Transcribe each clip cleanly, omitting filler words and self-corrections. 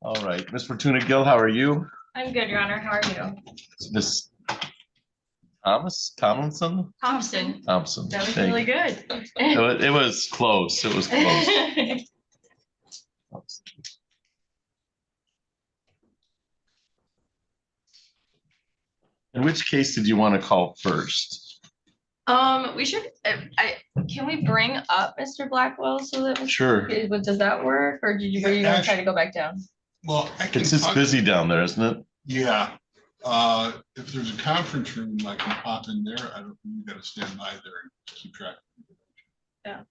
All right, Miss Fortuna Gill, how are you? I'm good, Your Honor. How are you? Miss Tomlinson? Thompson. That was Thank really you. good. It was close. It was close. In which case did you want to call first? We should, can we bring up Mr. Blackwell so that? Sure. Does that work, or were you gonna try to go back down? Well, It's just busy down there, isn't it? Yeah, if there's a conference room, I can pop in there. I don't, you gotta stand by there and keep track. Yeah.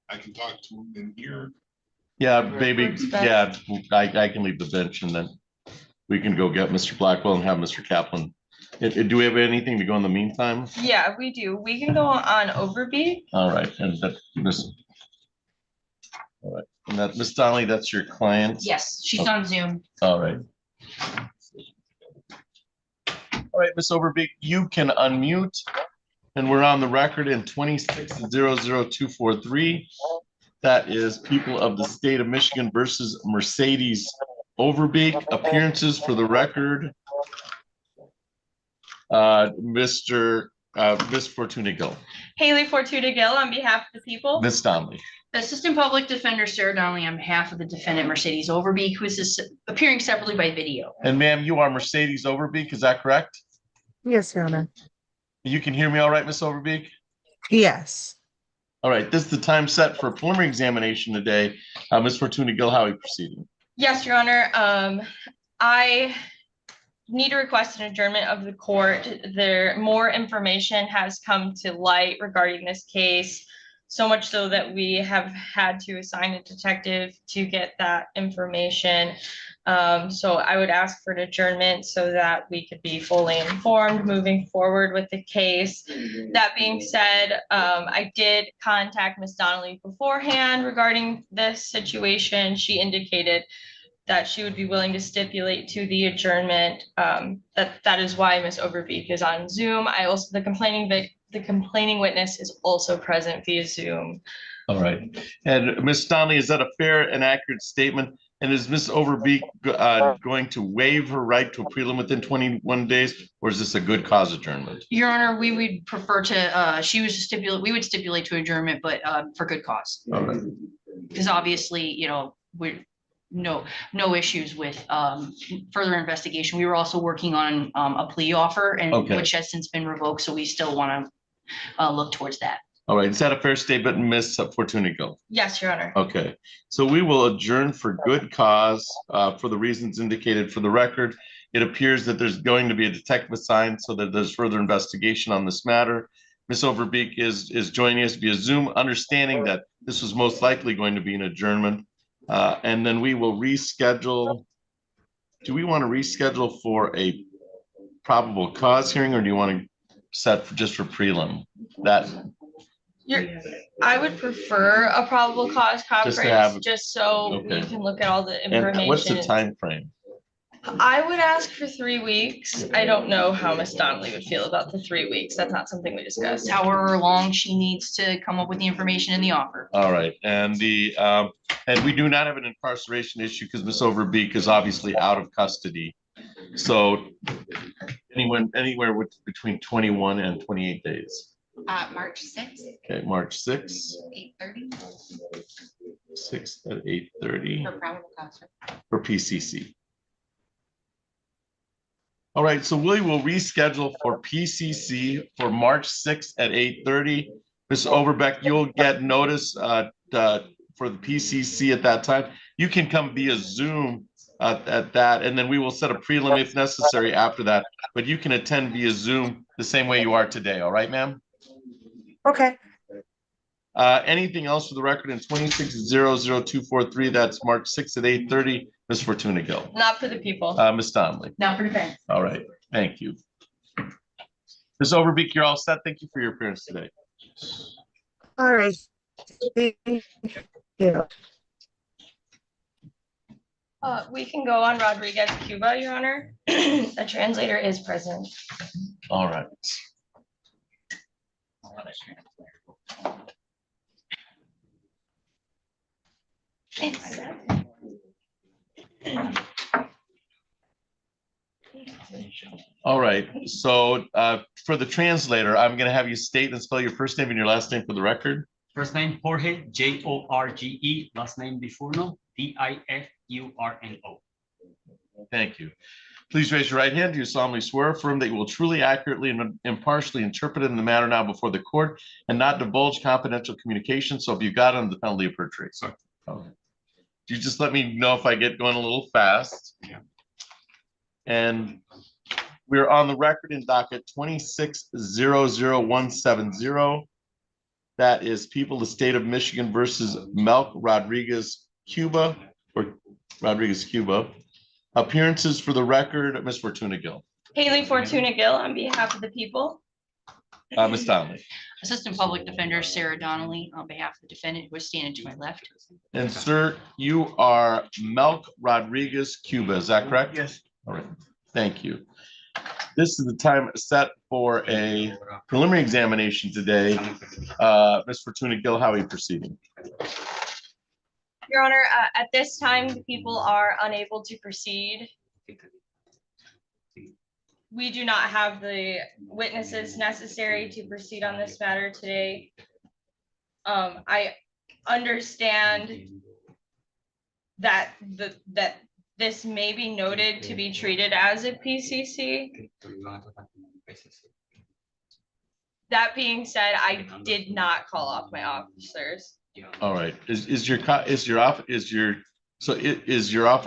I can talk to him in here. Yeah, maybe, yeah, I can leave the bench and then we can go get Mr. Blackwell and have Mr. Kaplan. Do we have anything to go in the meantime? Yeah, we do. We can go on Overbeat. All right, and that all right, and that Miss Donnelly, that's your client? Yes, she's on Zoom. All right. All right, Miss Overbeek, you can unmute. And we're on the record in 2600243. That is People of the State of Michigan versus Mercedes Overbeek. Appearances for the record. Miss Fortuna Gill. Haley Fortuna Gill on behalf of the people. Miss Donnelly. Assistant Public Defender Sarah Donnelly on behalf of the defendant Mercedes Overbeek, who is appearing separately by video. And ma'am, you are Mercedes Overbeek, is that correct? Yes, Your Honor. You can hear me all right, Miss Overbeek? Yes. All right, this is the time set for a preliminary examination today. Miss Fortuna Gill, how are you proceeding? Yes, Your Honor. I need to request an adjournment of the court. More information has come to light regarding this case, so much so that we have had to assign a detective to get that information. So I would ask for an adjournment so that we could be fully informed moving forward with the case. That being said, I did contact Ms. Donnelly beforehand regarding this situation. She indicated that she would be willing to stipulate to the adjournment. That is why Ms. Overbeek is on Zoom. The complaining witness is also present via Zoom. All right. And Ms. Donnelly, is that a fair and accurate statement? And is Ms. Overbeek going to waive her right to a prelim within 21 days, or is this a good cause adjournment? Your Honor, we would prefer to, we would stipulate to adjournment, but for good cause. All right. Because obviously, we're no issues with further investigation. We were also working on a plea offer, and which has since been revoked, so we still want to look towards that. All right, is that a fair statement, Ms. Fortuna Gill? Yes, Your Honor. Okay, so we will adjourn for good cause for the reasons indicated for the record. It appears that there's going to be a detective assigned so that there's further investigation on this matter. Ms. Overbeek is joining us via Zoom, understanding that this was most likely going to be an adjournment. And then we will reschedule. Do we want to reschedule for a probable cause hearing, or do you want to set just for prelim? I would prefer a probable cause conference just so we can look at all the information. And what's the time frame? I would ask for 3 weeks. I don't know how Ms. Donnelly would feel about the 3 weeks. That's not something we discussed. However long she needs to come up with the information in the offer. All right, and and we do not have an incarceration issue because Ms. Overbeek is obviously out of custody. So anywhere between 21 and 28 days. March 6th. Okay, March 6th. 8:30. 6 at 8:30. For probable cause. For PCC. All right, so we will reschedule for PCC for March 6th at 8:30. Ms. Overbeck, you'll get notice for the PCC at that time. You can come via Zoom at that, and then we will set a prelim if necessary after that. But you can attend via Zoom the same way you are today. All right, ma'am? Okay. Anything else for the record in 2600243? That's March 6th at 8:30. Ms. Fortuna Gill. Not for the people. Ms. Donnelly. Not for defense. All right. Thank you. Ms. Overbeek, you're all set. Thank you for your appearance today. All right. Thank you. We can go on Rodriguez, Cuba, Your Honor. A translator is present. All right. All right, so for the translator, I'm gonna have you state and spell your first name and your last name for the record. First name Jorge, Jorge. Last name Difurno, Difurno. Thank you. Please raise your right hand. Do you solemnly swear or affirm that you will truly, accurately, and impartially interpret in the matter now before the court and not divulge confidential communication? So if you got under the penalty of perjury. Sorry. Okay. You just let me know if I get going a little fast. Yeah. And we're on the record in docket 26-00170. That is People of the State of Michigan versus Melk Rodriguez Cuba, or Rodriguez Cuba. Appearances for the record, Ms. Fortuna Gill. Haley Fortuna Gill on behalf of the people. Ms. Donnelly. Assistant Public Defender Sarah Donnelly on behalf of the defendant who is standing to my left. And sir, you are Melk Rodriguez Cuba, is that correct? Yes. All right, thank you. This is the time set for a preliminary examination today. Ms. Fortuna Gill, how are you proceeding? Your Honor, at this time, the people are unable to proceed. We do not have the witnesses necessary to proceed on this matter today. I understand that this may be noted to be treated as a PCC. That being said, I did not call off my officers. All right,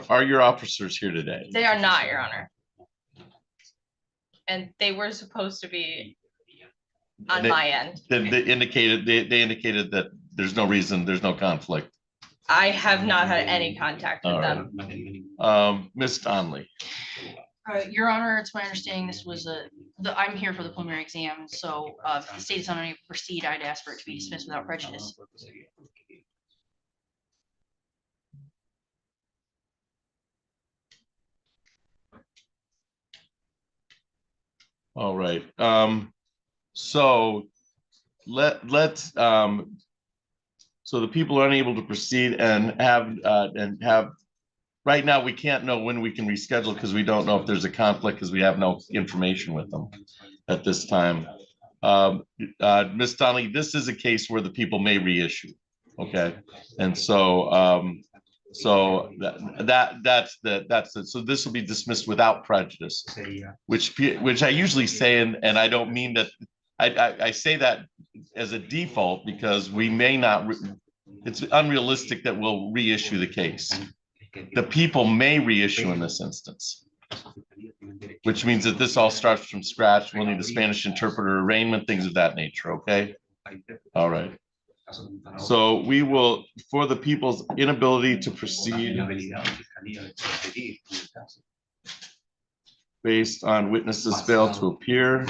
are your officers here today? They are not, Your Honor. And they were supposed to be on my end. They indicated that there's no reason, there's no conflict. I have not had any contact with All right. them. Ms. Donnelly. Your Honor, it's my understanding this was I'm here for the preliminary exam, so if the state is unable to proceed, I'd ask for it to be dismissed without prejudice. All right, so so the people are unable to proceed and have right now, we can't know when we can reschedule because we don't know if there's a conflict because we have no information with them at this time. Ms. Donnelly, this is a case where the people may reissue, okay? And so so that's it. So this will be dismissed without prejudice, which I usually say, and I don't mean that, I say that as a default because we may not, it's unrealistic that we'll reissue the case. The people may reissue in this instance, which means that this all starts from scratch. We'll need a Spanish interpreter, arraignment, things of that nature, okay? All right. So we will, for the people's inability to proceed based on witnesses fail to appear,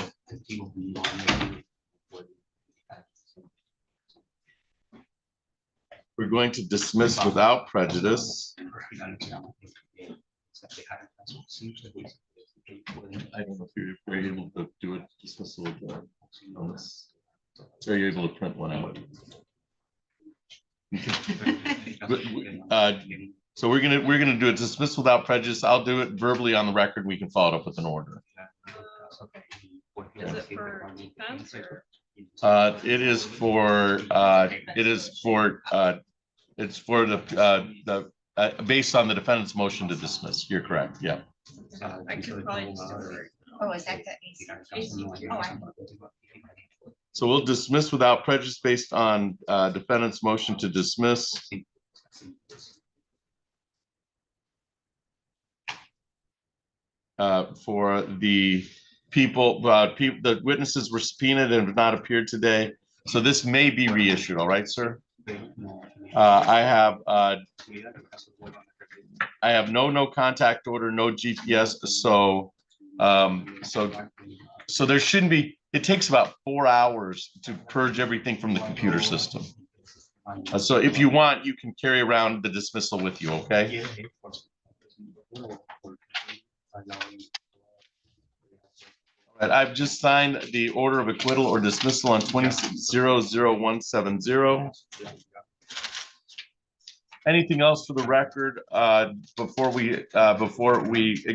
we're going to dismiss without prejudice. I don't know if you're able to do a dismissal of the, are you able to print one out? So we're gonna do a dismiss without prejudice. I'll do it verbally on the record. We can follow it up with an order. Is it for defense or? It's for the based on the defendant's motion to dismiss. You're correct. Yeah. I could probably just do it. Oh, is that the? So we'll dismiss without prejudice based on defendant's motion to dismiss. For the people, the witnesses were subpoenaed and have not appeared today. So this may be reissued. All right, sir. I have no contact order, no GPS. So there shouldn't be. It takes about 4 hours to purge everything from the computer system. So if you want, you can carry around the dismissal with you. Okay. All right, I've just signed the order of acquittal or dismissal on 26-00170. Anything else for the record, before we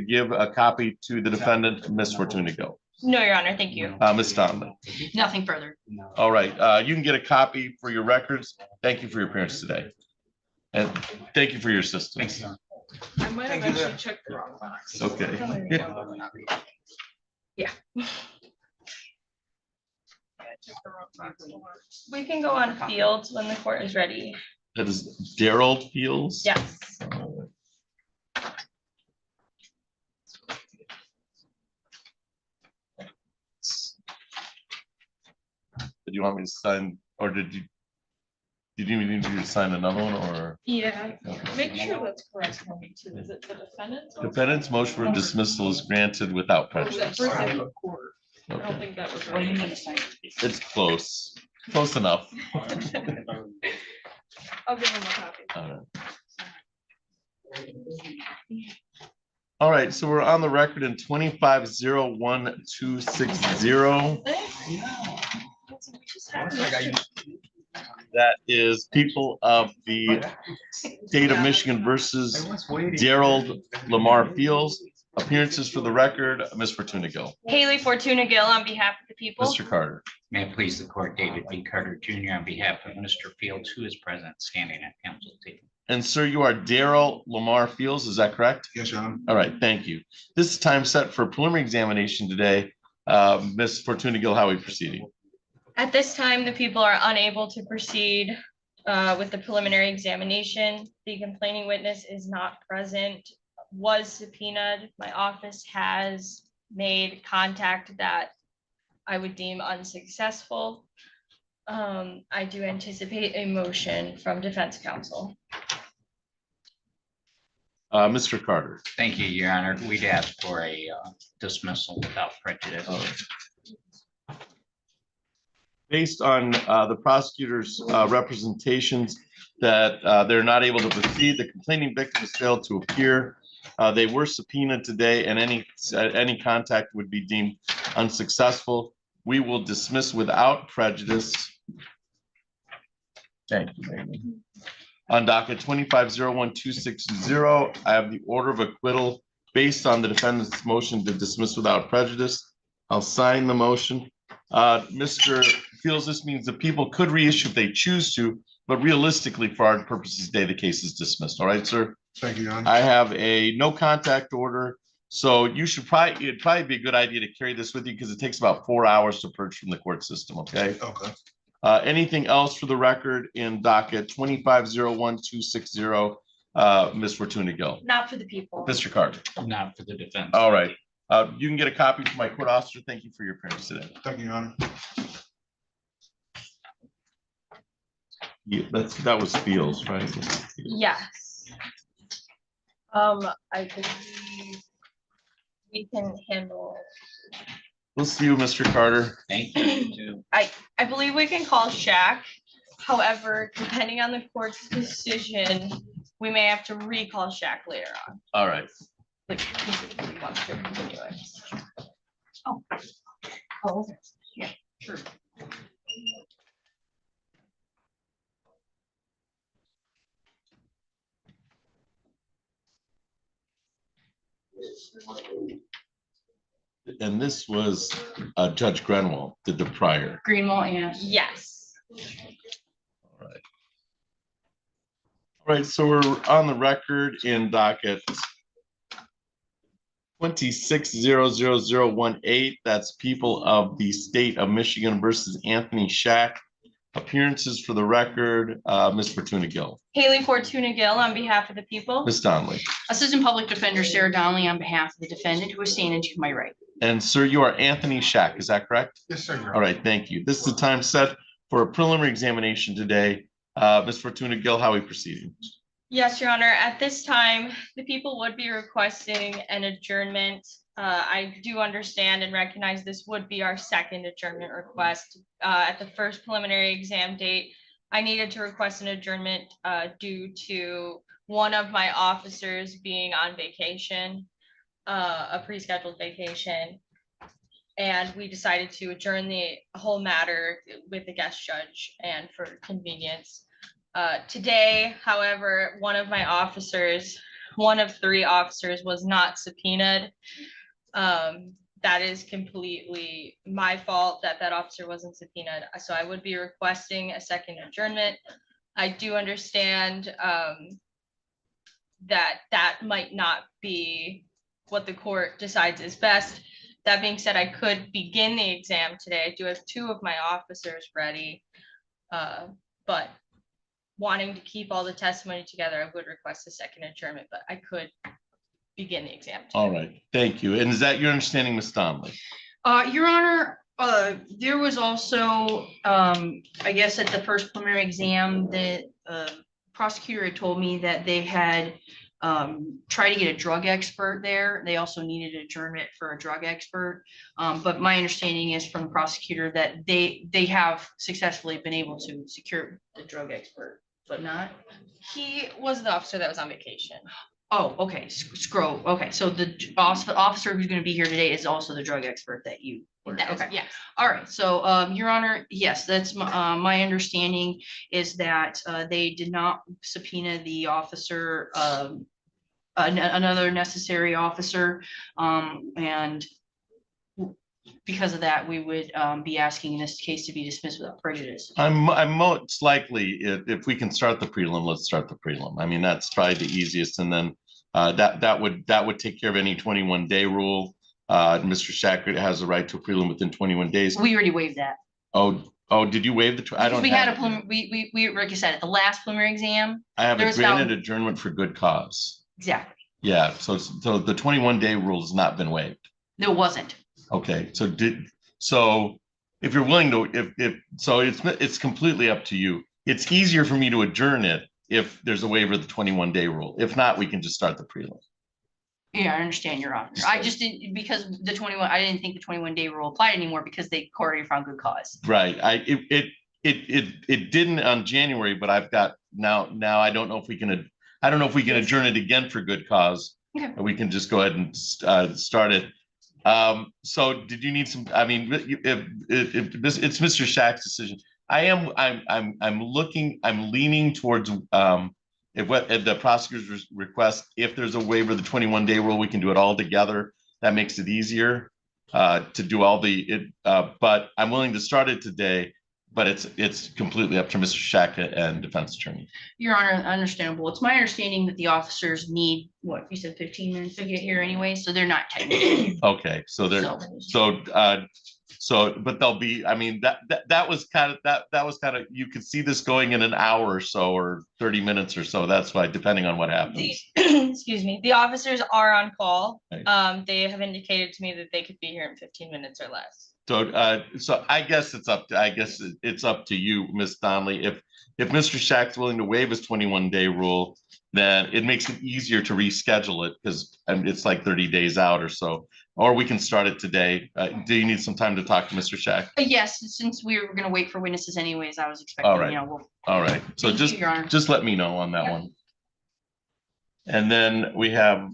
give a copy to the defendant, Ms. Fortuna Gill? No, Your Honor, thank you. Ms. Donlin? Nothing further. All right, you can get a copy for your records. Thank you for your appearance today. And thank you for your assistance. I might have actually checked the wrong box. Okay. Yeah. I checked the wrong box. Hold on. We can go on Fields when the court is ready. That is Daryl Fields? Yes. Did you want me to sign, or did you need me to sign another one, or? Yeah, Okay. make sure that's correct for me too. Is it the defendant? Defendant's motion for dismissal is granted without prejudice. I don't Okay. think that was Well, you right. need to sign. It's close enough. I'll give him a copy. All right. All right, so we're on the record in 25-01260. That is people of the state of Michigan versus Daryl Lamar Fields. Appearances for the record, Ms. Fortuna Gill. Haley Fortuna Gill on behalf of the people. Mr. Carter. May it please the court, David B. Carter Jr. on behalf of Mr. Fields, who is present, standing at council table. And sir, you are Daryl Lamar Fields, is that correct? Yes, Your Honor. All right, thank you. This is time set for preliminary examination today. Ms. Fortuna Gill, how are we proceeding? At this time, the people are unable to proceed with the preliminary examination. The complaining witness is not present, was subpoenaed. My office has made contact that I would deem unsuccessful. I do anticipate a motion from defense counsel. Mr. Carter. Thank you, Your Honor. We'd ask for a dismissal without prejudice. Based on the prosecutor's representations that they're not able to proceed, the complaining victim has failed to appear. They were subpoenaed today, and any contact would be deemed unsuccessful. We will dismiss without prejudice. Thank you, Megan. On docket 25-01260, I have the order of acquittal based on the defendant's motion to dismiss without prejudice. I'll sign the motion. Mr. Fields, this means the people could reissue if they choose to, but realistically, for our purposes today, the case is dismissed. All right, sir? Thank you, Your Honor. I have a no contact order, so it'd probably be a good idea to carry this with you because it takes about 4 hours to purge from the court system, okay? Okay. Anything else for the record in docket 25-01260, Ms. Fortuna Gill? Not for the people. Mr. Carter? Not for the defense. All right. You can get a copy from my court officer. Thank you for your appearance today. Thank you, Your Honor. Yeah, that was Fields, right? Yes. I believe we can handle. We'll see you, Mr. Carter. Thank you. I believe we can call Shaq. However, depending on the court's decision, we may have to recall Shaq later on. All right. Like, if he wants to continue it. Oh, okay. Yeah, sure. And this was Judge Grenwell did the prior. Greenwell, yes. Yes. All right, so we're on the record in docket 26-00018. That's people of the state of Michigan versus Anthony Shack. Appearances for the record, Ms. Fortuna Gill. Haley Fortuna Gill on behalf of the people. Ms. Donnelly. Assistant Public Defender Sarah Donnelly on behalf of the defendant who is standing to my right. And sir, you are Anthony Shack, is that correct? Yes, sir. Your Honor. All right, thank you. This is the time set for a preliminary examination today. Ms. Fortuna Gill, how are we proceeding? Yes, Your Honor. At this time, the people would be requesting an adjournment. I do understand and recognize this would be our second adjournment request. At the first preliminary exam date, I needed to request an adjournment due to one of my officers being on vacation, a pre-scheduled vacation. And we decided to adjourn the whole matter with the guest judge and for convenience. Today, however, one of 3 officers was not subpoenaed. That is completely my fault that officer wasn't subpoenaed. So I would be requesting a second adjournment. I do understand that might not be what the court decides is best. That being said, I could begin the exam today. I do have 2 of my officers ready. But wanting to keep all the testimony together, I would request a second adjournment, but I could begin the exam today. All right, thank you. And is that your understanding, Ms. Donnelly? Your Honor, there was also, I guess at the first preliminary exam, the prosecutor had told me that they had tried to get a drug expert there. They also needed adjournment for a drug expert. But my understanding is from the prosecutor that they have successfully been able to secure the drug expert, but not. He was the officer that was on vacation. Oh, okay, Scro, okay, so the officer who's gonna be here today is also the drug expert that you. Okay. Yes. All right, so, Your Honor, yes, that's my understanding is that, they did not subpoena the officer, another necessary officer, and because of that, we would, be asking this case to be dismissed without prejudice. I'm most likely, if we can start the prelim, let's start the prelim. I mean, that's probably the easiest, and then that would take care of any 21-day rule. Mr. Shackert has the right to a prelim within 21 days. We already waived that. Oh, did you waive the? I don't. We had a have it. we, like I said, at the last preliminary exam. I have a there's now- granted adjournment for good cause. Exactly. Yeah, so the 21-day rule has not been waived. No, it wasn't. Okay, so if you're willing to, it's completely up to you. It's easier for me to adjourn it if there's a waiver of the 21-day rule. If not, we can just start the prelim. Yeah, I understand, Your Honor. I just didn't, because I didn't think the 21-day rule applied anymore because they already found good cause. Right, it didn't on January, but I've got now I don't know if we can adjourn it again for good cause. Okay. We can just go ahead and start it. So did you need some, I mean, if this, it's Mr. Shack's decision. I'm leaning towards, if the prosecutor's request, if there's a waiver of the 21-day rule, we can do it all together. That makes it easier, to do all but I'm willing to start it today, but it's completely up to Mr. Shack and defense attorney. Your Honor, understandable. It's my understanding that the officers need, what, you said 15 minutes to get here anyway, so they're not technically. Okay, so but they'll be, I mean, that was kind of, you could see this going in an hour or so, or 30 minutes or so. That's why, depending on what happens. Excuse me, the officers are on call. Right. They have indicated to me that they could be here in 15 minutes or less. So I guess it's up to you, Ms. Donnelly. If Mr. Shack's willing to waive his 21-day rule, then it makes it easier to reschedule it because it's like 30 days out or so. Or we can start it today. Do you need some time to talk to Mr. Shack? Yes, since we were going to wait for witnesses anyways, I was expecting, All right. All right. So just let me know on that one. And then we have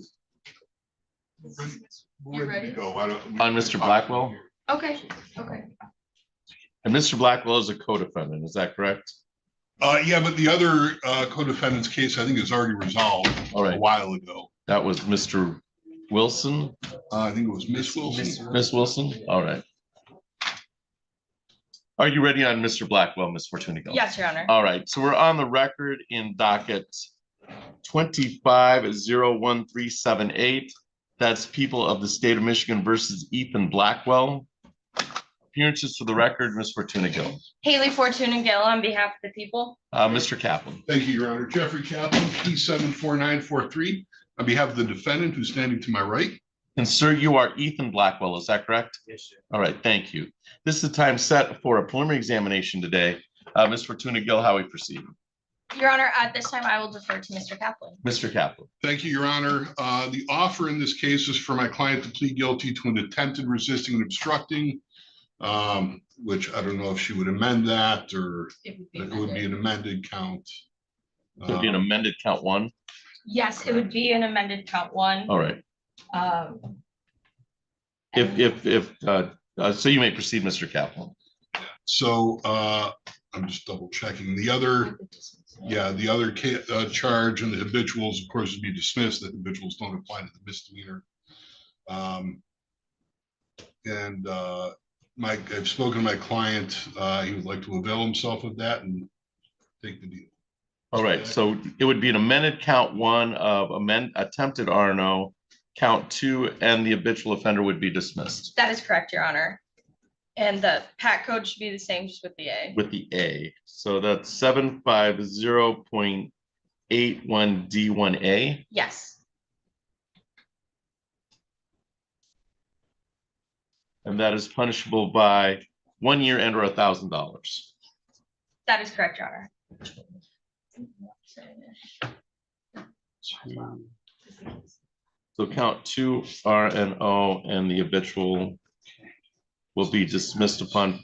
We're ready to go. on Mr. Blackwell. Okay. And Mr. Blackwell is a co-defendant, is that correct? Yeah, but the other co-defendant's case, I think, is already resolved a while ago. That was Mr. Wilson? I think it was Miss Wilson. Miss Wilson? All right. Are you ready on Mr. Blackwell, Ms. Fortuna? Yes, Your Honor. All right, so we're on the record in docket 25-01378. That's People of the State of Michigan versus Ethan Blackwell. Appearances for the record, Ms. Fortuna Gill. Haley Fortuna Gill on behalf of the people. Mr. Kaplan. Thank you, Your Honor. Jeffrey Kaplan, P74943, on behalf of the defendant who's standing to my right. And sir, you are Ethan Blackwell, is that correct? Yes, sir. All right, thank you. This is the time set for a preliminary examination today. Ms. Fortuna Gill, how we proceed? Your Honor, at this time, I will defer to Mr. Kaplan. Mr. Kaplan. Thank you, Your Honor. The offer in this case is for my client to plead guilty to an attempted resisting and obstructing, which I don't know if she would amend that or it would be an amended count. It would be an amended count 1? Yes, it would be an amended count 1. All right. So you may proceed, Mr. Kaplan. So I'm just double checking. The other Yeah, the other charge and the habituals, of course, would be dismissed. The habituals don't apply to the misdemeanor. And I've spoken to my client. He would like to avail himself of that and take the deal. All right, so it would be an amended count one of attempted RNO, count two, and the habitual offender would be dismissed That is correct, Your Honor. And the PAC code should be the same, just with the A. with the A. So that's 750.81D1A. Yes, And that is punishable by 1 year and or $1,000. that is correct, Your Honor. So count two RNO and the habitual will be dismissed upon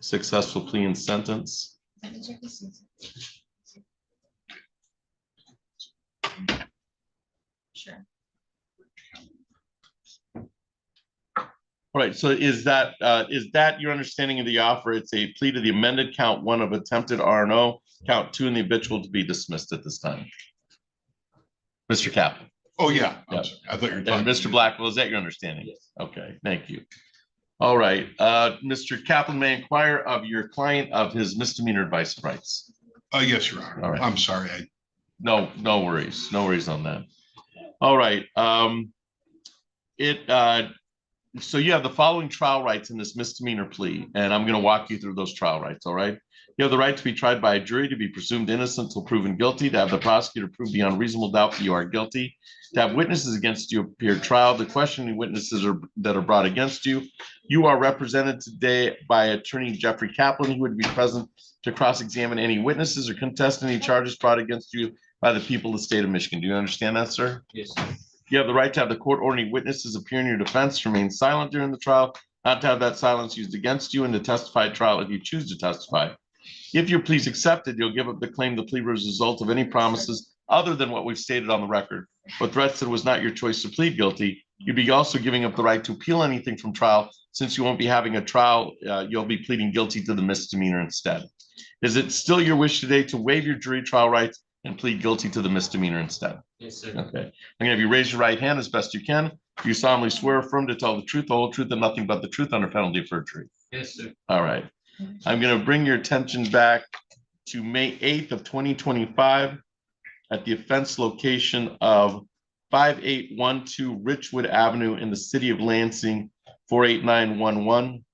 successful plea and sentence. Sure. All right, so is that your understanding of the offer? It's a plea to the amended count one of attempted RNO, count two and the habitual to be dismissed at this time. Mr. Kaplan. Oh, yeah. Yeah. I'm sorry. I thought you were And talking. Mr. Blackwell, is that your understanding? Yes. Okay, thank you. All right, Mr. Kaplan may inquire of your client of his misdemeanor advice of rights. Yes, Your Honor. All right. I'm sorry. No worries. No worries on that. All right. So you have the following trial rights in this misdemeanor plea, and I'm going to walk you through those trial rights. All right. You have the right to be tried by a jury, to be presumed innocent until proven guilty, to have the prosecutor prove beyond reasonable doubt that you are guilty, to have witnesses against you appear at trial, the questioning witnesses that are brought against you. You are represented today by Attorney Jeffrey Kaplan, who would be present to cross-examine any witnesses or contest any charges brought against you by the people of the state of Michigan. Do you understand that, sir? Yes. You have the right to have the court or any witnesses appear in your defense to remain silent during the trial, not to have that silence used against you, and to testify at trial if you choose to testify. If your plea is accepted, you'll give up the claim the plea was a result of any promises other than what we've stated on the record, or threats that it was not your choice to plead guilty. You'd be also giving up the right to appeal anything from trial, since you won't be having a trial. You'll be pleading guilty to the misdemeanor instead. Is it still your wish today to waive your jury trial rights and plead guilty to the misdemeanor instead? Yes, sir. Okay. I'm gonna have you raise your right hand as best you can. Do you solemnly swear or affirm to tell the truth, the whole truth, and nothing but the truth under penalty of perjury? Yes, sir. All right. I'm going to bring your attention back to May 8th of 2025 at the offense location of 5812 Richwood Avenue in the city of Lansing, 48911.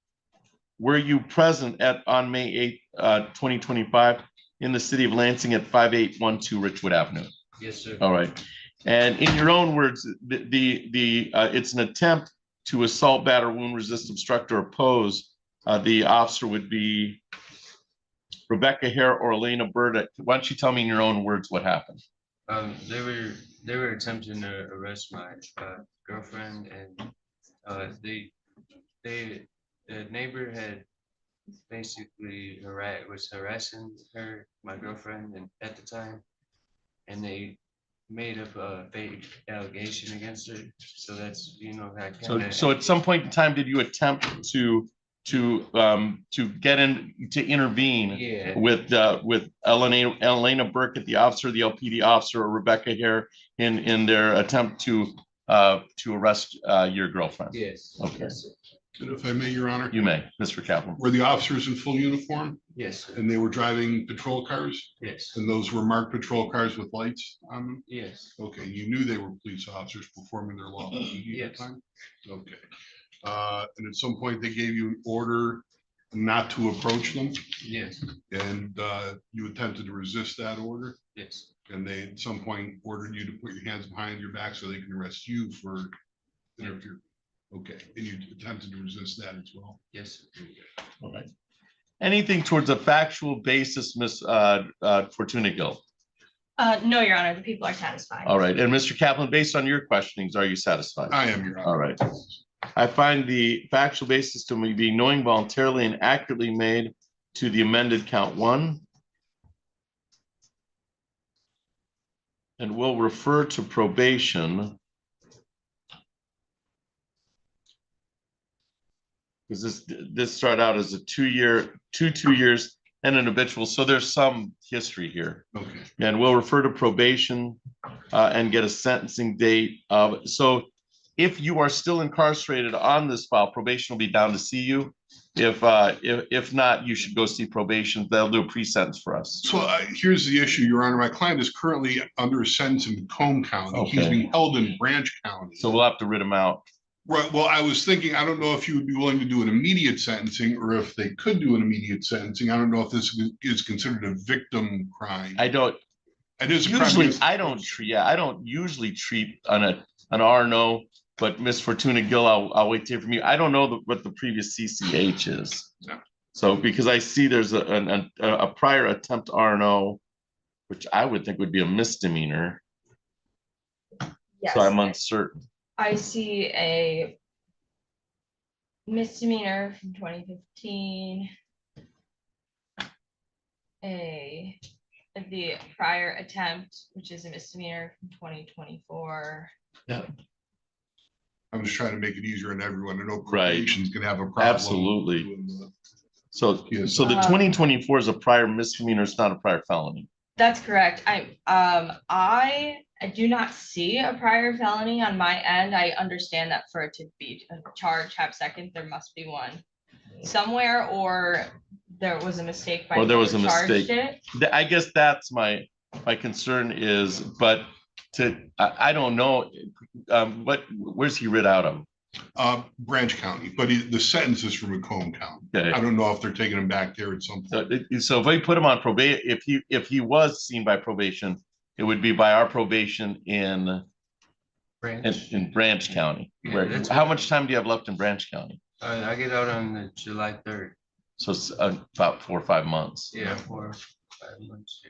Were you present on May 8th, 2025 in the city of Lansing at 5812 Richwood Avenue? Yes, sir. All right. And in your own words, it's an attempt to assault, batter, wound, resist, obstruct, or oppose. The officer would be Rebecca Hare or Elena Burdick. Why don't you tell me in your own words what happened? They were attempting to arrest my girlfriend, and the neighbor had basically was harassing her, my girlfriend, and at the time, and they made up a fake allegation against her. So that's, that kind of. So at some point in time, did you attempt to get in to intervene? Yeah. with Elena Burkett, the officer, the LPD officer, or Rebecca Hare in their attempt to arrest your girlfriend? Yes. Okay. Yes, sir. And if I may, Your Honor, You may, Mr. Kaplan. were the officers in full uniform Yes, sir. and they were driving patrol cars? Yes. And those were marked patrol cars with lights on them? Yes. Okay, you knew they were police officers performing their lawful duty at the Yes. time? Okay. And at some point they gave you an order not to approach them, Yes. and you attempted to resist that order, Yes. and they at some point ordered you to put your hands behind your back so they can arrest you for interfering. Okay, and you attempted to resist that as well? Yes. All right. Anything towards a factual basis, Ms. Fortuna Gill? No, Your Honor, the people are satisfied. All right. And Mr. Kaplan, based on your questionings, are you satisfied? I am, Your Honor. All right. I find the factual basis to me being knowing, voluntarily, and accurately made to the amended count one. And we'll refer to probation. Because this started out as a 2 years and an habitual. So there's some history here. Okay. And we'll refer to probation and get a sentencing date. So if you are still incarcerated on this file, probation will be down to see you. If not, you should go see probation. They'll do a pre-sentence for us. So here's the issue, Your Honor. My client is currently under a sentence in Macomb County. He's Okay. being held in Branch County. So we'll have to writ him out. Right, well, I was thinking, I don't know if you would be willing to do an immediate sentencing or if they could do an immediate sentencing. I don't know if this is considered a victim crime. I don't It is a crime usually, against- I don't usually treat an R&O, but Miss Fortuna Gill, I'll wait to hear from you. I don't know what the previous CCH is. Yeah. So because I see there's a prior attempt R&O, which I would think would be a misdemeanor. Yes, So I'm uncertain. I see a misdemeanor from 2015. The prior attempt, which is a misdemeanor from 2024. I'm just trying to make it easier on everyone. I know Right. probation's gonna have a problem. Absolutely. doing the- So the Yes. 2024 is a prior misdemeanor, it's not a prior felony. That's correct. I do not see a prior felony on my end. I understand that for it to be a charge, have second, there must be one somewhere, or there was a mistake by Or there was whoever a charged mistake. it. I guess that's my concern is, but I don't know, where's he writ out of? Branch County, but the sentence is from Macomb County. Okay. I don't know if they're taking him back there at some point. So if we put him on probation, if he was seen by probation, it would be by our probation in Branch County. Yeah, Where, that's how what- much time do you have left in Branch County? I get out on the July 3rd. So it's about 4 or 5 months. Yeah, 4 or 5 months.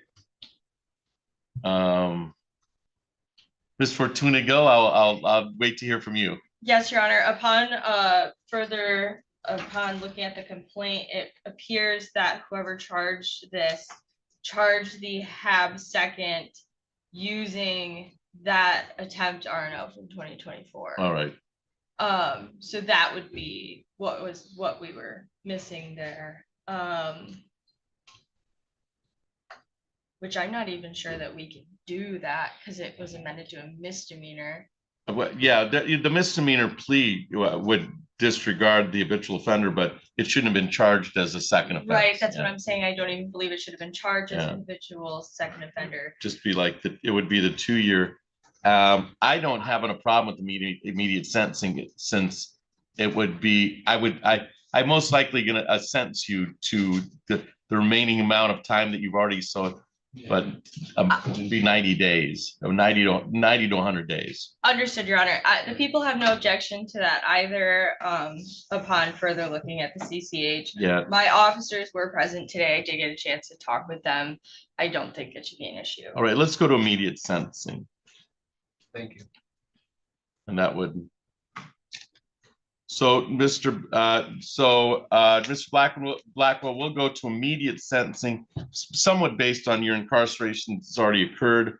Ms. Fortuna Gill, I'll wait to hear from you. Yes, Your Honor. Upon looking at the complaint, it appears that whoever charged this charged the HAB second using that attempt R&O from 2024. All right. So that would be what we were missing there. Which I'm not even sure that we can do that because it was amended to a misdemeanor. Yeah, the misdemeanor plea would disregard the habitual offender, but it shouldn't have been charged as a second offense. Right, that's Yeah. what I'm saying. I don't even believe it should have been charged as Yeah. an habitual second offender. Just be like, it would be the 2-year. I don't have a problem with immediate sentencing since it would be, I most likely gonna sentence you to the remaining amount of time that you've already but it'd be 90 days, or 90 to 100 days. Understood, Your Honor. The people have no objection to that either, upon further looking at the CCH. Yeah, My officers were present today. I did get a chance to talk with them. I don't think it should be an issue. all right, let's go to immediate sentencing. Thank you. And that would. So, Mr. Blackwell, we'll go to immediate sentencing, somewhat based on your incarceration that's already occurred.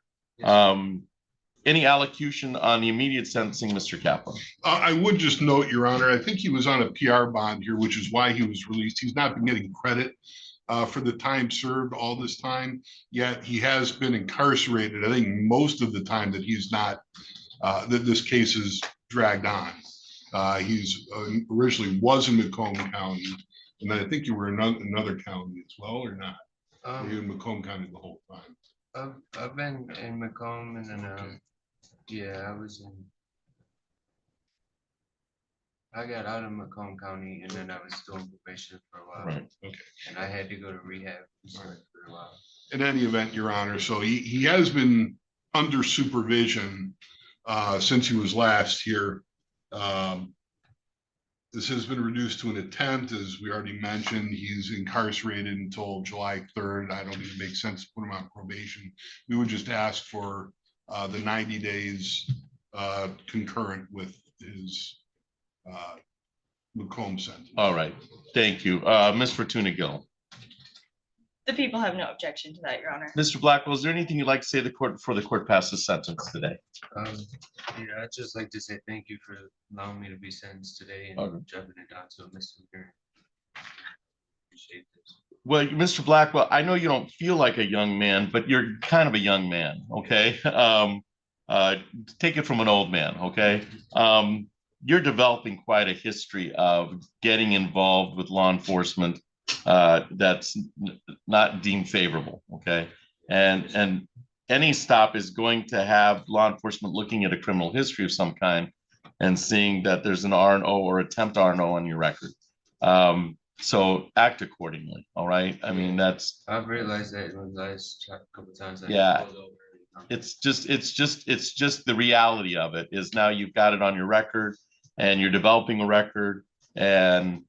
Any allocution on the immediate sentencing, Mr. Kaplan? I would just note, Your Honor, I think he was on a PR bond here, which is why he was released. He's not been getting credit for the time served all this time, yet he has been incarcerated. I think most of the time that he's not, that this case is dragged on. He's originally was in Macomb County, and then I think you were in another county as well, or not? Were you in Macomb County the whole time? I've been in Macomb and then, yeah, I got out of Macomb County and then I was still in probation for a while. Right. Okay. And I had to go to rehab for a while. In any event, Your Honor, so he has been under supervision since he was last here. This has been reduced to an attempt, as we already mentioned. He's incarcerated until July 3rd. I don't think it makes sense to put him on probation. We would just ask for the 90 days concurrent with his Macomb sentence. All right, thank you. Ms. Fortuna Gill. The people have no objection to that, Your Honor. Mr. Blackwell, is there anything you'd like to say to the court before the court passes sentence today? Yeah, I'd just like to say thank you for allowing me to be sentenced today Okay. and jumping it down to a misdemeanor. Appreciate this. Well, Mr. Blackwell, I know you don't feel like a young man, but you're kind of a young man, okay? Take it from an old man, okay? You're developing quite a history of getting involved with law enforcement that's not deemed favorable, okay? And any stop is going to have law enforcement looking at a criminal history of some kind and seeing that there's an R&O or attempt R&O on your record. So act accordingly, all right? I mean, that's, I've realized that in the last couple times. I Yeah. pulled over. it's just the reality of it is now you've got it on your record and you're developing a record, and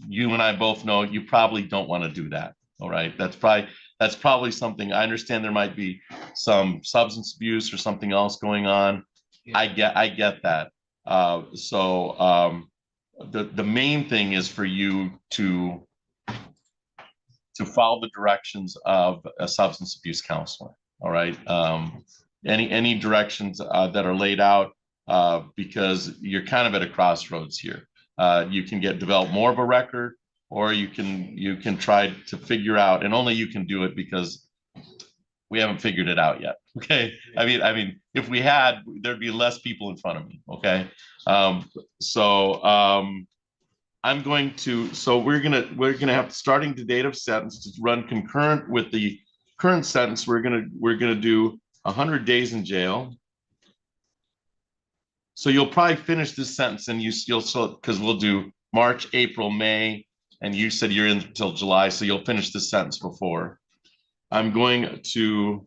you and I both know you probably don't want to do that, all right? That's probably something, I understand there might be some substance abuse or something else going on. I get that. The main thing is for you to follow the directions of a substance abuse counselor. All right. Any directions that are laid out, because you're kind of at a crossroads here. You can develop more of a record, or you can try to figure out, and only you can do it because we haven't figured it out yet. Okay. I mean, if we had, there'd be less people in front of me. Okay. We're gonna have starting the date of sentence to run concurrent with the current sentence. We're gonna do 100 days in jail. So you'll probably finish this sentence, and you'll still, because we'll do March, April, May, and you said you're in until July, so you'll finish this sentence before. I'm going to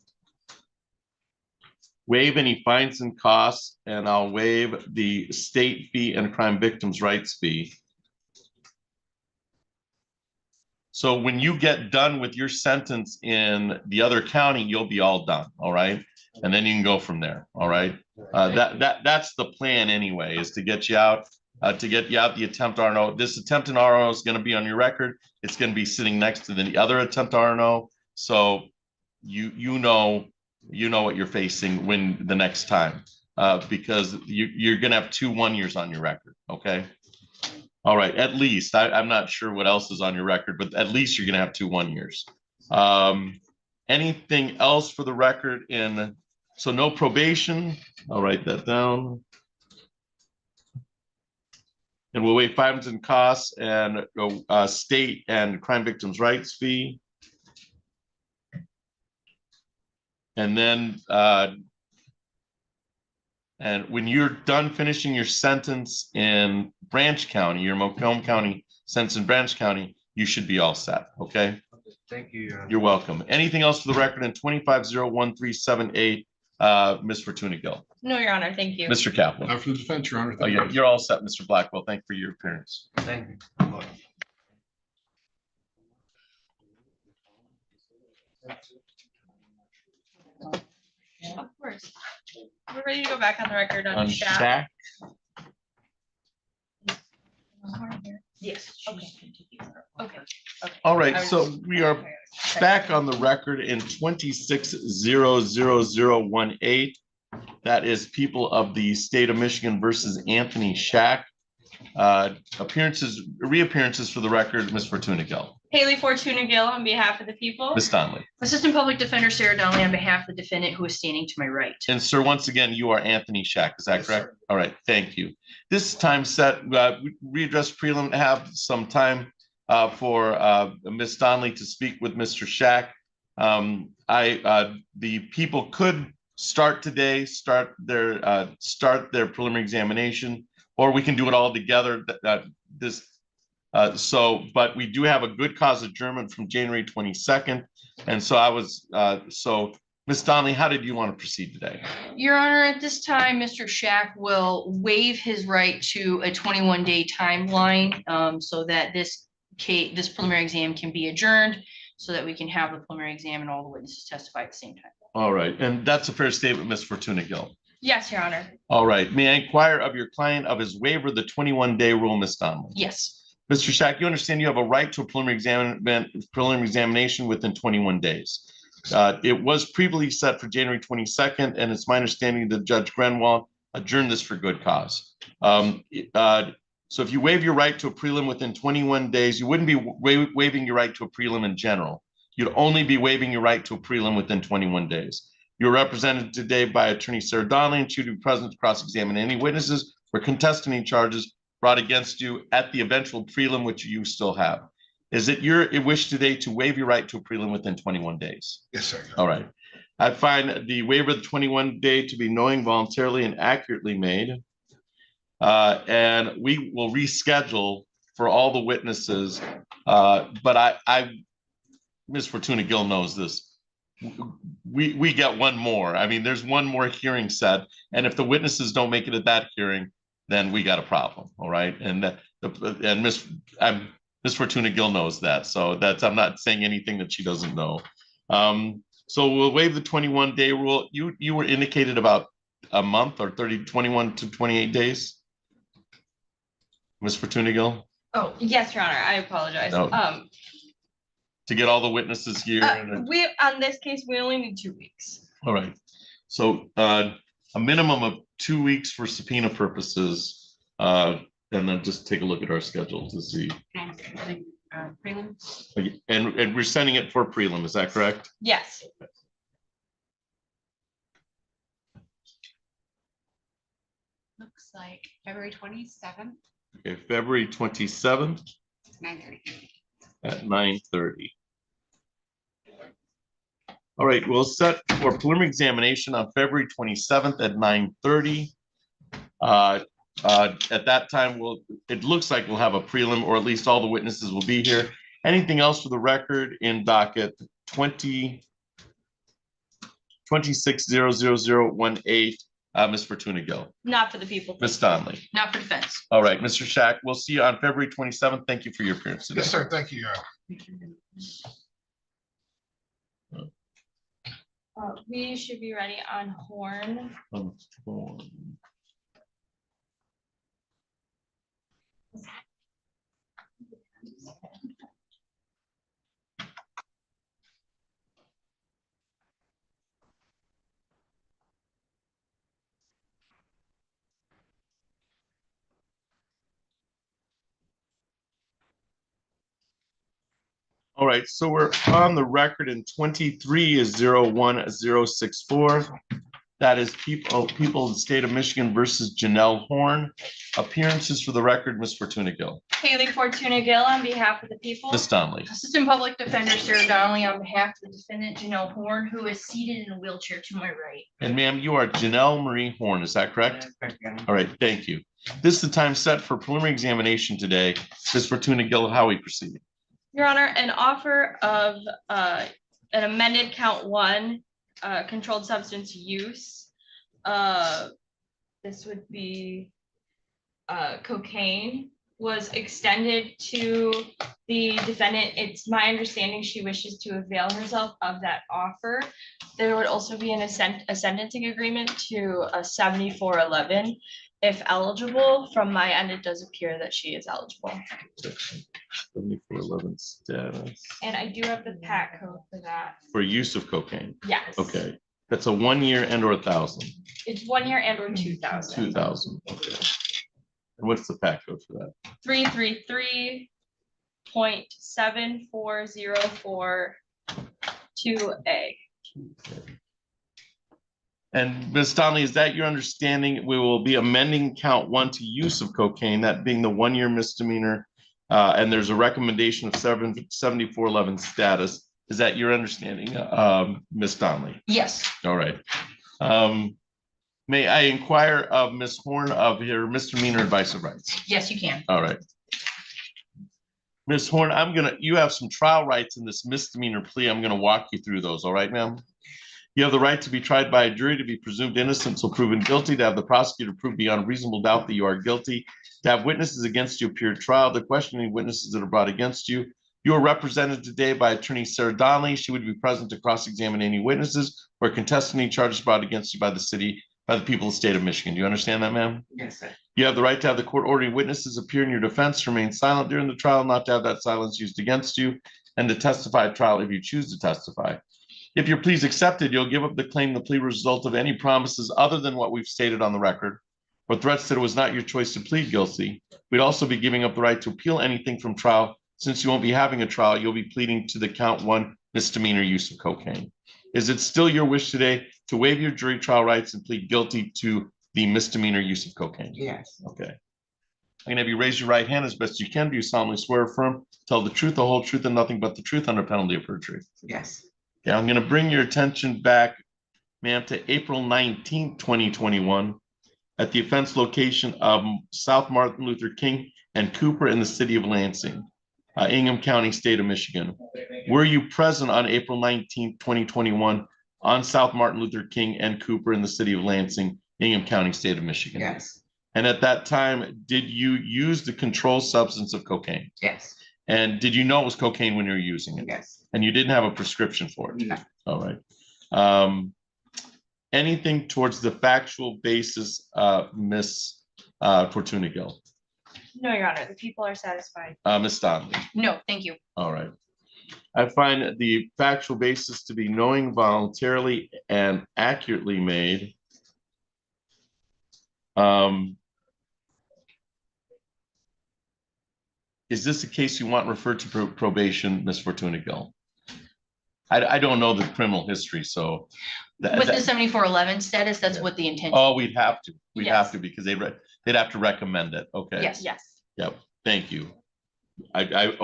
waive any fines and costs, and I'll waive the state fee and crime victims' rights fee. So when you get done with your sentence in the other county, you'll be all done, all right? And then you can go from there, all right? That's the plan anyway, is to get you out, the attempt R&O. This attempt in R&O is going to be on your record. It's going to be sitting next to the other attempt R&O. So you know what you're facing when the next time, because you're going to have 2 1 years on your record, okay? All right, at least. I'm not sure what else is on your record, but at least you're going to have 2 1 years. Anything else for the record so no probation. I'll write that down. And we'll waive fines and costs and state and crime victims' rights fee. And then and when you're done finishing your sentence in Branch County, your Macomb County sentence in Branch County, you should be all set, okay? Thank you. You're welcome. Anything else for the record in 25-01378, Ms. Fortuna Gill? No, Your Honor, thank you. Mr. Kaplan? For the defense, Your Honor. Oh, you're all set, Mr. Blackwell. Thank you for your appearance. Thank you. Of course. We're ready to go back on the record on On Shaq. Shaq? Yes. Okay. Okay. All right, so we are back on the record in 26-00018. That is people of the state of Michigan versus Anthony Shaq. Reappearances for the record, Ms. Fortuna Gill. Haley Fortuna Gill on behalf of the people. Ms. Donnelly. Assistant Public Defender Sarah Donnelly on behalf of the defendant who is standing to my right. And sir, once again, you are Anthony Shaq, is that Yes, correct? sir. All right, thank you. This time set, readdress prelim, have some time for Ms. Donnelly to speak with Mr. Shaq. The people could start today, start their preliminary examination, or we can do it all together. But we do have a good cause adjournment from January 22nd. And so Ms. Donnelly, how did you want to proceed today? Your Honor, at this time, Mr. Shaq will waive his right to a 21-day timeline so that this preliminary exam can be adjourned so that we can have the preliminary exam and all the witnesses testify at the same time. All right, and that's a fair statement, Ms. Fortuna Gill. Yes, Your Honor. All right, may I inquire of your client of his waiver of the 21-day rule, Ms. Donnelly? Yes. Mr. Shaq, you understand you have a right to a preliminary examination within 21 days. It was previously set for January 22nd, and it's my understanding that Judge Grenwald adjourned this for good cause. So if you waive your right to a prelim within 21 days, you wouldn't be waiving your right to a prelim in general. You'd only be waiving your right to a prelim within 21 days. You're represented today by Attorney Sarah Donnelly, and she would be present to cross-examine any witnesses or contest any charges brought against you at the eventual prelim, which you still have. Is it your wish today to waive your right to a prelim within 21 days? Yes, sir. All right. I find the waiver of the 21 day to be knowing, voluntarily, and accurately made. And we will reschedule for all the witnesses. But Ms. Fortuna Gill knows this. We get one more. I mean, there's one more hearing set. And if the witnesses don't make it at that hearing, then we got a problem. All right. And Ms. Fortuna Gill knows that. So I'm not saying anything that she doesn't know. So we'll waive the 21 day rule. You were indicated about a month or 21 to 28 days. Ms. Fortuna Gill? Oh, yes, Your Honor, I apologize. No. To get all the witnesses here. On this case, we only need 2 weeks. All right. So a minimum of 2 weeks for subpoena purposes. And then just take a look at our schedule to see. Prelim? And we're sending it for prelim, is that correct? Yes. Looks like February 27th, Okay, February 27th 9:30. at 9:30. All right, we'll set for preliminary examination on February 27th at 9:30. At that time, it looks like we'll have a prelim, or at least all the witnesses will be here. Anything else for the record in docket 26000018, Ms. Fortuna Gill? Not for the people. Ms. Donnelly? Not for defense. All right, Mr. Shack, we'll see you on February 27th. Thank you for your appearance today. Yes, sir. Thank you. We should be ready on Horn. All right, so we're on the record in 23 is 01064. That is people of the state of Michigan versus Janelle Horn. Appearances for the record, Ms. Fortuna Gill. Haley Fortuna Gill on behalf of the people. Ms. Donnelly. Assistant Public Defender Sarah Donnelly on behalf of the defendant Janelle Horn, who is seated in a wheelchair to my right. And ma'am, you are Janelle Marie Horn, is that correct? All right, thank you. This is the time set for preliminary examination today. Ms. Fortuna Gill, how we proceed? Your Honor, an offer of an amended count 1, controlled substance use. This would be cocaine, was extended to the defendant. It's my understanding she wishes to avail herself of that offer. There would also be a sentencing agreement to a 7411 if eligible. From my end, it does appear that she is eligible. 7411 status. And I do have the PAT code for that. For use of cocaine. Yes. Okay, that's a 1 year and or 1,000. It's 1 year and or 2,000. 2,000. Okay. And what's the PAT code for that? 333.74042A. And Ms. Donnelly, is that your understanding? We will be amending count 1 to use of cocaine, that being the 1 year misdemeanor. And there's a recommendation of 7411 status. Is that your understanding, Ms. Donnelly? Yes. All right. May I inquire of Ms. Horn of your misdemeanor advice of rights? Yes, you can. All right. Ms. Horn, you have some trial rights in this misdemeanor plea. I'm gonna walk you through those, all right, ma'am? You have the right to be tried by a jury, to be presumed innocent until proven guilty, to have the prosecutor prove beyond reasonable doubt that you are guilty, to have witnesses against you appear at trial, the questioning witnesses that are brought against you. You are represented today by Attorney Sarah Donnelly. She would be present to cross-examine any witnesses or contest any charges brought against you by the people of the state of Michigan. Do you understand that, ma'am? Yes, sir. You have the right to have the court ordering witnesses appear in your defense, to remain silent during the trial, not to have that silence used against you, and to testify at trial if you choose to testify. If your plea is accepted, you'll give up the claim the plea result of any promises other than what we've stated on the record, or threats that it was not your choice to plead guilty. We'd also be giving up the right to appeal anything from trial. Since you won't be having a trial, you'll be pleading to the count 1 misdemeanor use of cocaine. Is it still your wish today to waive your jury trial rights and plead guilty to the misdemeanor use of cocaine? Yes. Okay. I'm gonna have you raise your right hand as best you can. Do you solemnly swear or affirm, tell the truth, the whole truth, and nothing but the truth under penalty of perjury? Yes. Yeah, I'm gonna bring your attention back, ma'am, to April 19th, 2021, at the offense location of South Martin Luther King and Cooper in the city of Lansing, Ingham County, state of Michigan. Were you present on April 19th, 2021 on South Martin Luther King and Cooper in the city of Lansing, Ingham County, state of Michigan? Yes. And at that time, did you use the controlled substance of cocaine? Yes. And did you know it was cocaine when you were using it? Yes. And you didn't have a prescription for it? No. All right. Anything towards the factual basis, Ms. Fortunigo? No, Your Honor, the people are satisfied. Ms. Donnelly? No, thank you. All right. I find the factual basis to be knowing, voluntarily, and accurately made. Is this a case you want referred to probation, Ms. Fortunigo? I don't know the criminal history, so. With the 7411 status, that's what the intention. Oh, we'd have to, Yes. because they'd have to recommend it, okay? Yes. Yes. Yep, thank you. I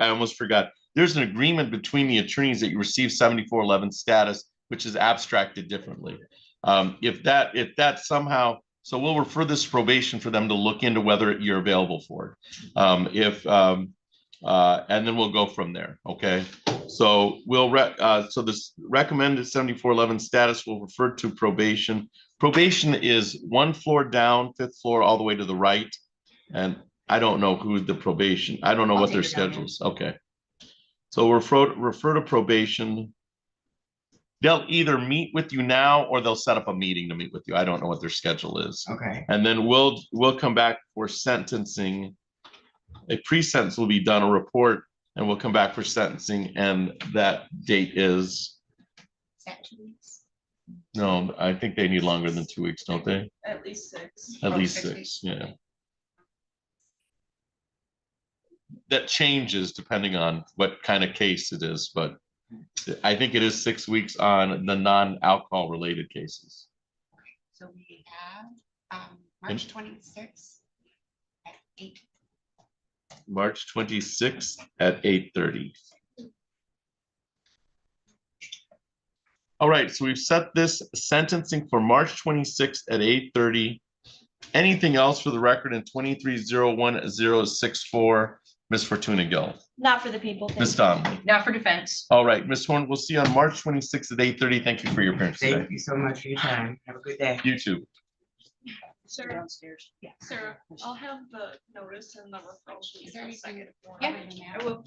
almost forgot. There's an agreement between the attorneys that you receive 7411 status, which is abstracted differently. If that somehow, so we'll refer this to probation for them to look into whether you're available for it. And then we'll go from there, okay? So so this recommended 7411 status will refer to probation. Probation is 1 floor down, 5th floor, all the way to the right. And I don't know who the probation, I don't know what their schedule is. Okay. So refer to probation. They'll either meet with you now or they'll set up a meeting to meet with you. I don't know what their schedule is. Okay. And then we'll come back for sentencing. A pre-sentence will be done, a report, and we'll come back for sentencing, and that date is, Is that 2 weeks? no, I think they need longer than 2 weeks, don't they? At least 6. At Oh, least 6 6, yeah. That changes depending on what kind of case it is, but I think it is 6 weeks on the non-alcohol related cases. So we have March 26th at 8. March 26th at 8:30. All right, so we've set this sentencing for March 26th at 8:30. Anything else for the record in 23-01064, Ms. Fortuna Gill? Not for the people. thank Ms. you. Donnelly? Not for defense. All right, Ms. Horn, we'll see you on March 26th at 8:30. Thank you for your appearance today. Thank you so much for your time. Have a good day. You too. Sarah, Downstairs. Yeah. Sarah, I'll have the notice and the referral sheet Is there in a anything? second. Yeah. I will.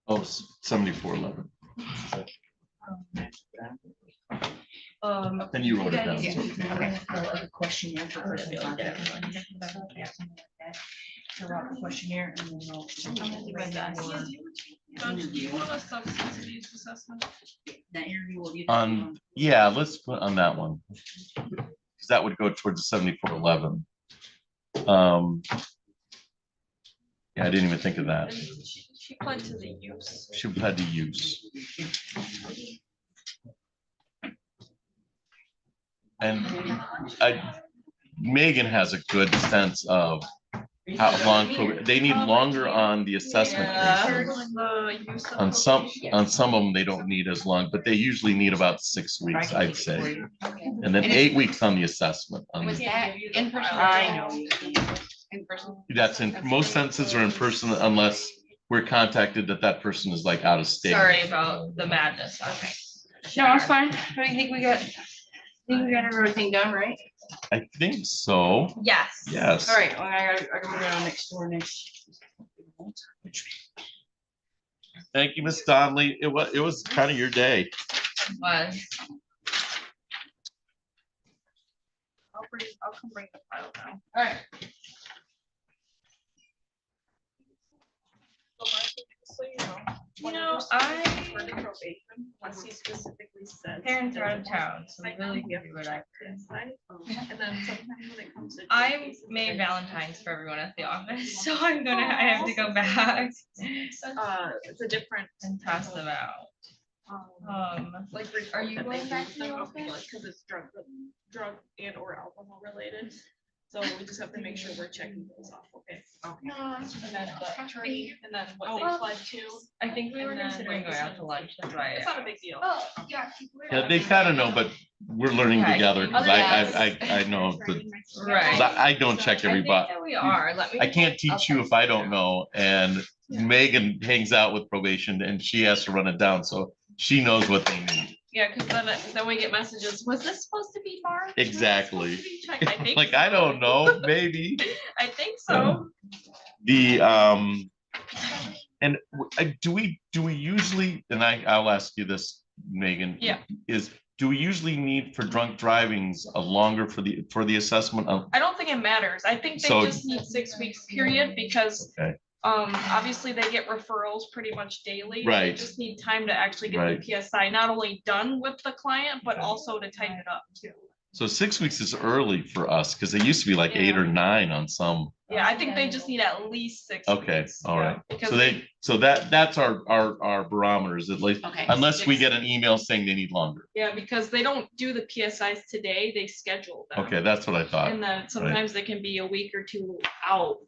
Oh, 7411. Then you wrote it down. A questionnaire for person contact. Fill out the questionnaire and then we'll. Do you want a substance abuse assessment? That interview will be. Yeah, let's put on that one. Because that would go towards the 7411. Yeah, I didn't even think of that. She pled to the use. She had to use. And Megan has a good sense of how long, they need longer on the assessment. cases. On some of them, they don't need as long, but they usually need about 6 weeks, I'd say. And then 8 weeks on the assessment. Was that in person? I know. In person? That's in, most sentences are in person unless we're contacted that person is like out of state. Sorry about the madness. Okay. No, it's fine. I think we got everything done, right? I think so. Yes. Yes. All right, well, I gotta go down next door next. Thank you, Miss Donnelly. It was kind of your day. Was. I'll come bring the file down. All right. So you know, You know, I for the probation, unless he specifically says. Parents are out of doesn't want town, so we really can do whatever. PSI. And then sometimes when it comes to. I made Valentine's for everyone at the office, so I have to go back It's a different. and pass them out. Like. are you report that they going back use to the them, office? Cause it's drug and or alcohol related. So we just have to make sure we're checking those off, okay? No, And then and then what they Oh. pled to. I think we were And then considering going out to lunch, that's why. It's not a big deal. Yeah, they kind of know, but we're learning Okay. together, because Other than I know, that- Right. 'cause I don't check I every think box. that we are, let me. I can't teach you if I don't know, and Megan hangs out with probation and she has to run it down, so she knows what they need. Yeah, cause then we get messages, was this supposed to be March? Was this Exactly. supposed to be checked?" I think Like, I so. don't know, maybe. I think so. The, and do we usually, and I'll ask you this, Megan. Yeah. Do we usually need for drunk drivings a longer for the assessment of? I don't think it matters. I think they So- just need 6 weeks period because Okay. obviously they get referrals pretty much daily. They Right. just need time to actually get Right. the PSI not only done with the client, but Okay. also to type it up too. So 6 weeks is early for us, because it used to be like 8 or 9 on some. Yeah, I think they just need at least 6 Okay, weeks. all yeah, right. Because So that's our barometers, at least, Okay. unless we get an email saying they need longer. yeah, because they don't do the PSIs today, they schedule them. Okay, that's what I thought. And then sometimes they can be a week or two out,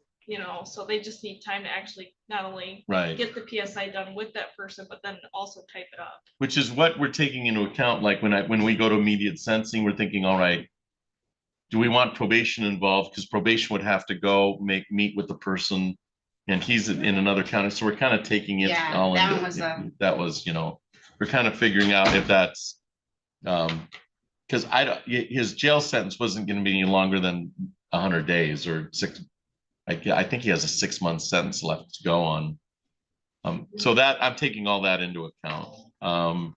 so they just need time to actually not only Right, get the PSI done with that person, but then also type it up. which is what we're taking into account, like when we go to immediate sensing, we're thinking, all right, do we want probation involved? Because probation would have to go meet with the person, and he's in another county, so we're kind of taking it Yeah, all that into, was that was, we're kind of figuring out if that's, because his jail sentence wasn't gonna be any longer than 100 days or 6. I think he has a 6-month sentence left to go on. So that, I'm taking all that into account.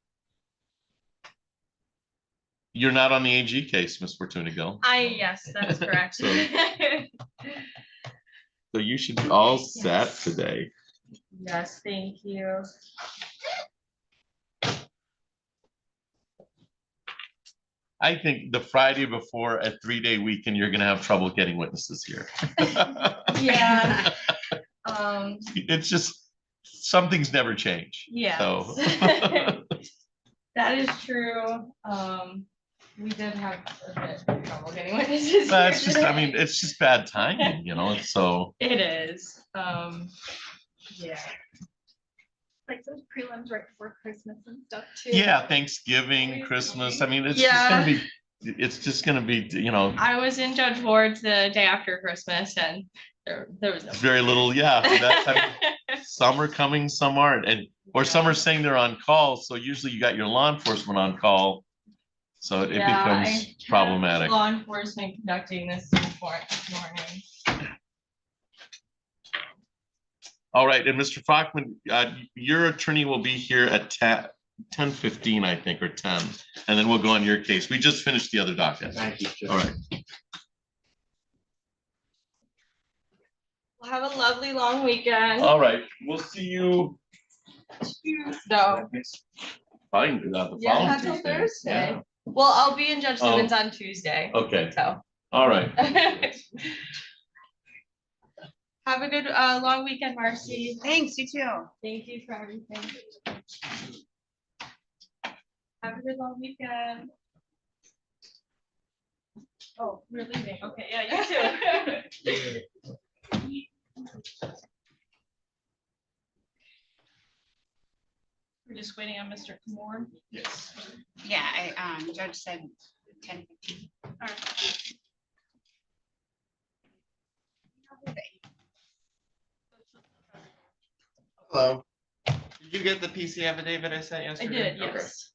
You're not on the AG case, Ms. Fortuna Gill, Yes, that's correct. So you should be all set today. Yes, thank you. I think the Friday before a 3-day weekend, you're gonna have trouble getting witnesses here. Yeah. It's just, some things never change. Yes. So. That is true. We did have a bit of trouble getting witnesses. But here it's just, I today. mean, it's just bad timing, it's so. It is, yeah. Like those prelims right before Christmas and stuff too. Yeah, Thanksgiving, Christmas, I mean, it's just gonna be, I was in Judge Ward's the day after Christmas and there was no. very little, yeah, that's, I mean, some are coming, some aren't, or some are saying they're on call, so usually you got your law enforcement on call. So it Yeah, I becomes had problematic. Law enforcement conducting this report this morning. All right, and Mr. Fockman, your attorney will be here at 10:15, I think, or 10, and then we'll go on your case. We just finished the other docket. Thank you, Judge. All right, We'll have a lovely long weekend. all right, we'll see you. No, Fine, the yeah, following until Tuesday. Thursday. Well, I'll be in Judge Oh. Stevens on Tuesday, Yeah. Okay, so. all right. Have a good, long weekend, Marcy. Thanks, you too. Thank you for everything. Have a good long weekend. Oh, we're leaving. Okay, yeah, you too. We're just waiting on Mr. Moore. Yes. Yeah, Judge said 10:15. Hello. Did you get the PC affidavit I sent I yesterday? did, Okay. yes.